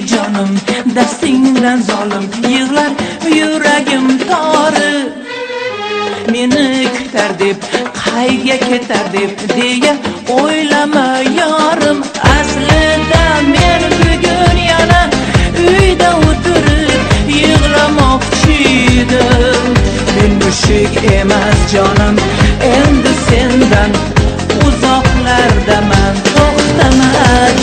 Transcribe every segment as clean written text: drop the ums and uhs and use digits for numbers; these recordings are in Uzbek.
Canım dastingdan zolim yig'lar yuragim tori meni kutar deb qayga ketar deb deya o'ylama yorim aslida men bugun yana uyda o'tirib yig'lamoqchi edim men mushuk emas jonim endi sendan uzoqlardaman to'xtama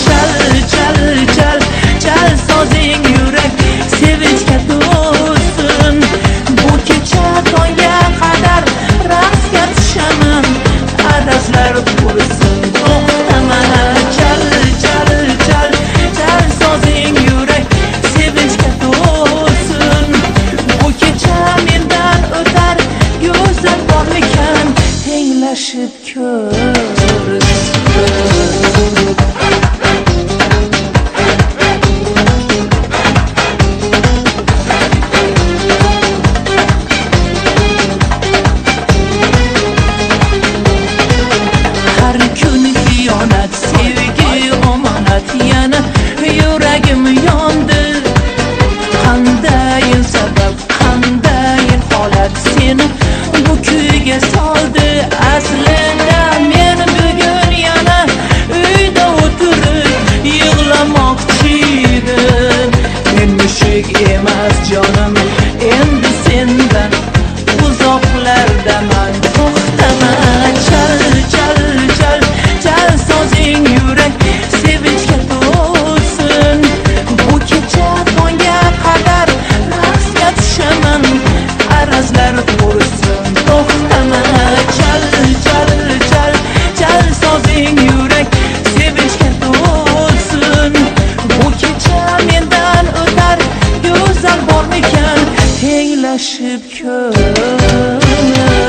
chal chal chal chal sozing yurak sevinchga to'lsin bu kecha tongga qadar raqsga tushaman adaslar qursin to'xtama chal chal chal chal sozing yurak sevinchga to'lsin bu kecha mendan o'tar go'zal bormikan tenglashib ko'rsin sevgi omonat yana yuragim yondi qandayin sabab qandayin holat seni bu kuyga soldi aslida men bugun yana uyda o'tirib yig'lamoqchi edim men mushuk emas jonim endi sendan uzoqlardaman to'xtama chal chal chal chal sozing yurak sevinchga to'lsin bu kecha tongga qadar raqsga tushaman arazlar qursin to'xtama chal chal chal chal sozing yurak sevinchga to'lsin bu kecha mendan o'tar go'zal bormikan tenglashib ko'rsin